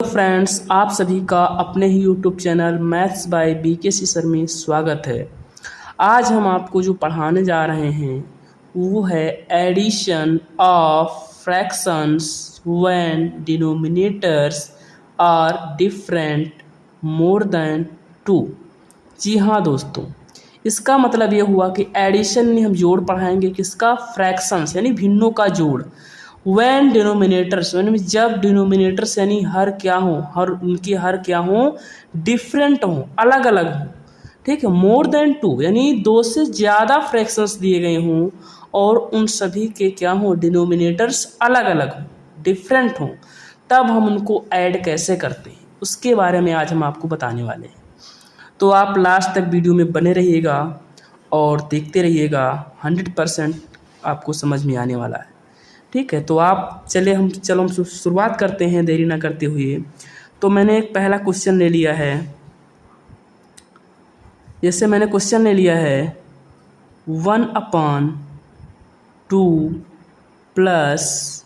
Friends, आप सभी का अपने ही YouTube channel maths by BKC sir में स्वागत है। आज हम आपको जो पढ़ाने जा रहे हैं वो है addition of fractions when denominators are different more than 2। जी हाँ दोस्तों, इसका मतलब ये हुआ कि एडिशन में हम जोड़ पढ़ाएंगे किसका, फ्रैक्शंस यानी भिन्नों का जोड़। वैन डिनोमिनेटर्स यानी जब डिनोमिनेटर्स यानी हर क्या हो, हर उनके हर क्या हो, डिफरेंट हो, अलग अलग हो। ठीक है, मोर देन 2 यानी 2 से ज़्यादा फ्रैक्शंस दिए गए हों और उन सभी के क्या हो, डिनोमिनेटर्स अलग अलग हों, डिफरेंट हों, तब हम उनको ऐड कैसे करते हैं उसके बारे में आज हम आपको बताने वाले हैं। तो आप लास्ट तक वीडियो में बने रहिएगा और देखते रहिएगा, 100% आपको समझ में आने वाला है। ठीक है, तो आप चलो हम शुरुआत करते हैं देरी ना करते हुए। तो मैंने एक पहला क्वेश्चन ले लिया है। जैसे मैंने क्वेश्चन ले लिया है 1/2 प्लस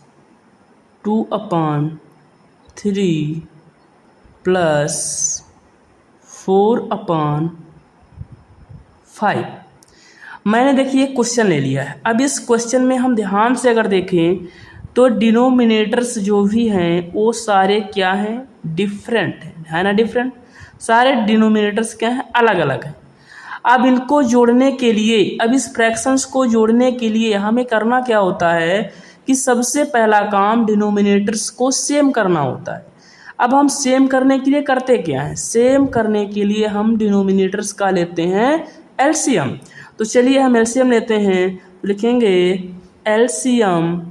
2/3 प्लस 4/5। मैंने देखिए क्वेश्चन ले लिया है। अब इस क्वेश्चन में हम ध्यान से अगर देखें तो डिनोमिनेटर्स जो भी हैं वो सारे क्या हैं, डिफरेंट है ना, डिफरेंट। सारे डिनोमिनेटर्स क्या हैं, अलग अलग हैं। अब इनको जोड़ने के लिए, अब इस फ्रैक्शंस को जोड़ने के लिए हमें करना क्या होता है कि सबसे पहला काम डिनोमिनेटर्स को सेम करना होता है। अब हम सेम करने के लिए करते क्या हैं, सेम करने के लिए हम डिनोमिनेटर्स का लेते हैं एलसीएम। तो चलिए हम एलसीएम लेते हैं, तो लिखेंगे LCM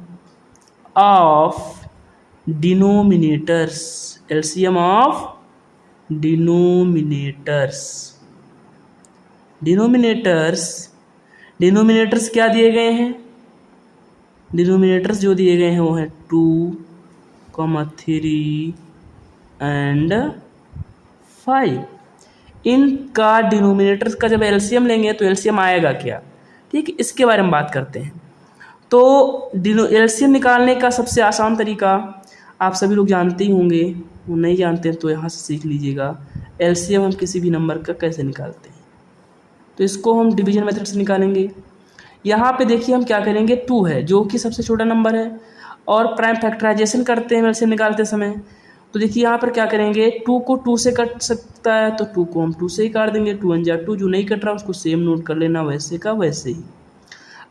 of denominators, LCM of denominators. Denominators क्या दिए गए हैं, डिनोमिनेटर्स जो दिए गए हैं वो है 2, 3 एंड 5। इनका डिनोमिनेटर्स का जब एलसीएम लेंगे तो एलसीएम आएगा क्या, ठीक, इसके बारे में बात करते हैं। तो एलसीएम निकालने का सबसे आसान तरीका आप सभी लोग जानते ही होंगे, वो नहीं जानते हैं तो यहाँ से सीख लीजिएगा। एलसीएम हम किसी भी नंबर का कैसे निकालते हैं, तो इसको हम डिवीजन मेथड से निकालेंगे। यहाँ पे देखिए हम क्या करेंगे, 2 है जो कि सबसे छोटा नंबर है और प्राइम फैक्टराइजेशन करते हैं एलसीएम निकालते समय। तो देखिए यहाँ पर क्या करेंगे, 2 को 2 से कट सकता है तो 2 को हम 2 से ही काट देंगे। 2 1 जा 2, जो नहीं कट रहा उसको सेम नोट कर लेना, वैसे का वैसे ही।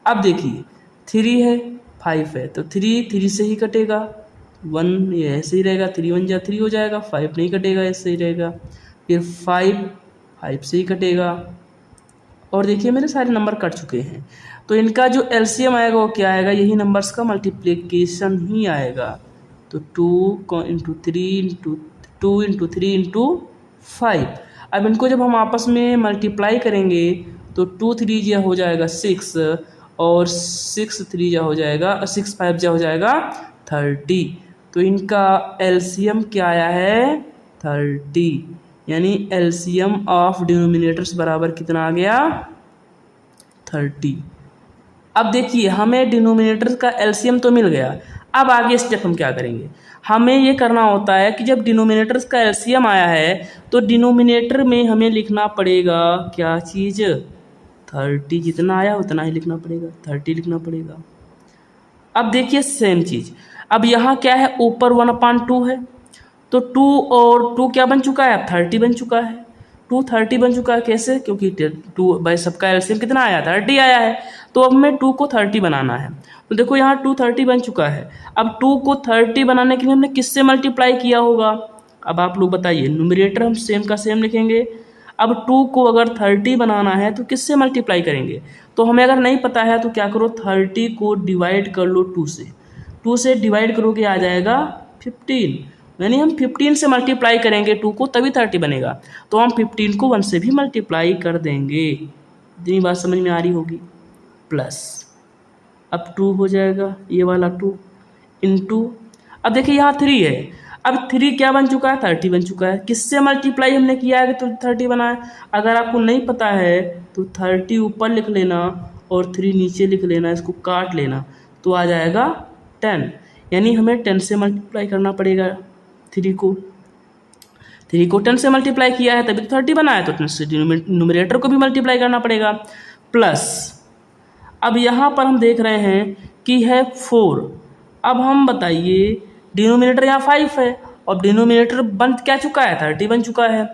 अब देखिए 3 है, 5 है, तो 3 से ही कटेगा, 1 ये ऐसे ही रहेगा, 3 1 जा 3 हो जाएगा, 5 नहीं कटेगा, ऐसे ही रहेगा। फिर 5 से ही कटेगा। और देखिए मेरे सारे नंबर कट चुके हैं, तो इनका जो एलसीएम आएगा वो क्या आएगा, यही नंबर्स का मल्टीप्लिकेशन ही आएगा। तो 2 इंटू 3 इंटू 2 इंटू 3 इंटू 5। अब इनको जब हम आपस में मल्टीप्लाई करेंगे तो 2 3 जा हो जाएगा 6 और 6 3 जा हो जाएगा, 6 5 जा हो जाएगा 30। तो इनका एलसीएम क्या आया है, 30। यानी एलसीएम ऑफ डिनोमिनेटर्स बराबर कितना आ गया, 30। अब देखिए हमें डिनोमिनेटर्स का एलसीएम तो मिल गया। अब आगे स्टेप हम क्या करेंगे, हमें ये करना होता है कि जब डिनोमिनेटर्स का एलसीएम आया है तो डिनोमिनेटर में हमें लिखना पड़ेगा क्या चीज़, 30। जितना आया उतना ही लिखना पड़ेगा, 30 लिखना पड़ेगा। अब देखिए सेम चीज़, अब यहाँ क्या है, ऊपर 1/2 है, तो 2 और 2 क्या बन चुका है, 30 बन चुका है। 2 30 बन चुका है, कैसे, क्योंकि 2 भाई सबका एलसीएम कितना आया, 30 आया है। तो अब हमें 2 को 30 बनाना है, तो देखो यहाँ 2 30 बन चुका है। अब 2 को 30 बनाने के लिए हमने किससे मल्टीप्लाई किया होगा, अब आप लोग बताइए। न्यूमरेटर हम सेम का सेम लिखेंगे। अब 2 को अगर 30 बनाना है तो किससे मल्टीप्लाई करेंगे, तो हमें अगर नहीं पता है तो क्या करो, 30 को डिवाइड कर लो 2 से। 2 से डिवाइड करोगे आ जाएगा 15, यानी हम 15 से मल्टीप्लाई करेंगे 2 को तभी 30 बनेगा। तो हम 15 को 1 से भी मल्टीप्लाई कर देंगे। इतनी बात समझ में आ रही होगी। प्लस अब 2 हो जाएगा, ये वाला 2 इंटू, अब देखिए यहाँ 3 है, अब 3 क्या बन चुका है, 30 बन चुका है। किससे मल्टीप्लाई हमने किया है तो 30 बना है। अगर आपको नहीं पता है तो 30 ऊपर लिख लेना और 3 नीचे लिख लेना, इसको काट लेना, तो आ जाएगा 10। यानी हमें 10 से मल्टीप्लाई करना पड़ेगा 3 को। 3 को 10 से मल्टीप्लाई किया है तभी तो 30 बना है, तो न्यूमरेटर को भी मल्टीप्लाई करना पड़ेगा। प्लस अब यहाँ पर हम देख रहे हैं कि है 4। अब हम बताइए डिनोमिनेटर यहाँ 5 है और डिनोमिनेटर बन क्या चुका है, 30 बन चुका है।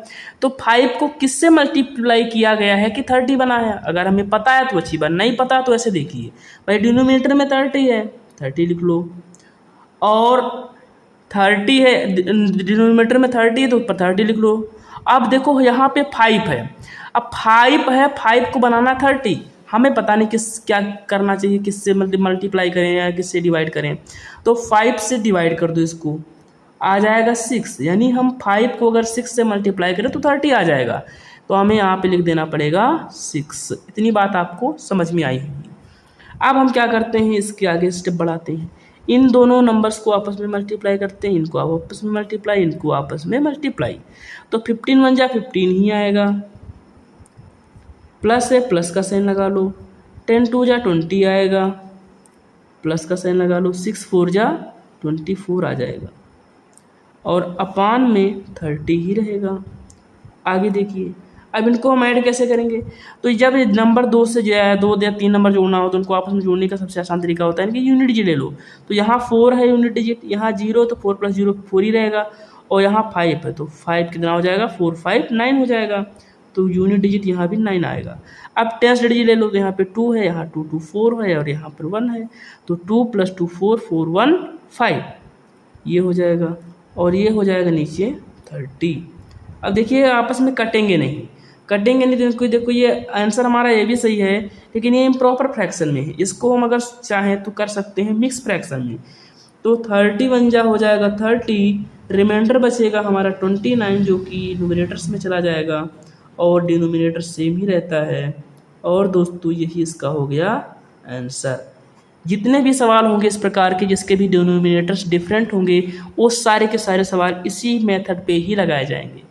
तो 5 को किससे मल्टीप्लाई किया गया है कि 30 बना है। अगर हमें पता है तो अच्छी बात, नहीं पता तो ऐसे देखिए भाई डिनोमिनेटर में 30 है, 30 लिख लो, और 30 है डिनोमिनेटर में 30 है तो ऊपर 30 लिख लो। अब देखो यहाँ पे 5 है, अब 5 है, 5 को बनाना 30, हमें पता नहीं क्या करना चाहिए, किससे मल्टीप्लाई करें या किससे डिवाइड करें। तो 5 से डिवाइड कर दो, इसको आ जाएगा 6, यानी हम 5 को अगर 6 से मल्टीप्लाई करें तो 30 आ जाएगा। तो हमें यहाँ पे लिख देना पड़ेगा 6। इतनी बात आपको समझ में आई होगी। अब हम क्या करते हैं, इसके आगे स्टेप बढ़ाते हैं। इन दोनों नंबर्स को आपस में मल्टीप्लाई करते हैं, इनको आपस में मल्टीप्लाई, इनको आपस में मल्टीप्लाई। तो 15 1 जा 15 ही आएगा, प्लस है प्लस का साइन लगा लो, 10 2 जा 20 आएगा, प्लस का साइन लगा लो, 6 4 जा 24 आ जाएगा, और अपान में 30 ही रहेगा। आगे देखिए, अब इनको हम ऐड कैसे करेंगे। तो जब नंबर 2 से जो है 2 या 3 नंबर जोड़ना हो तो उनको आपस में जोड़ने का सबसे आसान तरीका होता है कि यूनिट डिजिट ले लो। तो यहाँ 4 है यूनिट डिजिट, यहाँ 0 तो 4 + 0 4 ही रहेगा, और यहाँ 5 है तो 5 कितना हो जाएगा, 4 5 9 हो जाएगा। तो यूनिट डिजिट यहाँ भी 9 आएगा। अब 10 डिजिट ले लो, तो यहाँ पे 2 है, यहाँ 2 2 4 है, और यहाँ पर 1 है, तो 2 + 2 4 4 1 5 ये हो जाएगा, और ये हो जाएगा नीचे 30। अब देखिए आपस में कटेंगे नहीं तो देखो ये आंसर हमारा ये भी सही है, लेकिन ये इम्प्रॉपर फ्रैक्शन में है। इसको हम अगर चाहें तो कर सकते हैं मिक्स फ्रैक्शन में। तो 30 1 जा हो जाएगा 30, रिमाइंडर बचेगा हमारा 29 जो कि न्यूमरेटर्स में चला जाएगा, और डिनोमिनेटर सेम ही रहता है। और दोस्तों यही इसका हो गया आंसर। जितने भी सवाल होंगे इस प्रकार के जिसके भी डिनोमिनेटर्स डिफरेंट होंगे, वो सारे के सारे सवाल इसी मेथड पे ही लगाए जाएंगे,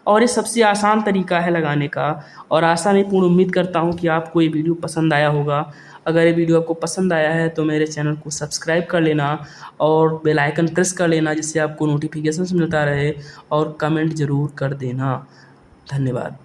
और ये सबसे आसान तरीका है लगाने का। और आशा नहीं पूर्ण उम्मीद करता हूँ कि आपको ये वीडियो पसंद आया होगा। अगर ये वीडियो आपको पसंद आया है तो मेरे चैनल को सब्सक्राइब कर लेना और बेल आइकन प्रेस कर लेना, जिससे आपको नोटिफिकेशन मिलता रहे, और कमेंट ज़रूर कर देना। धन्यवाद।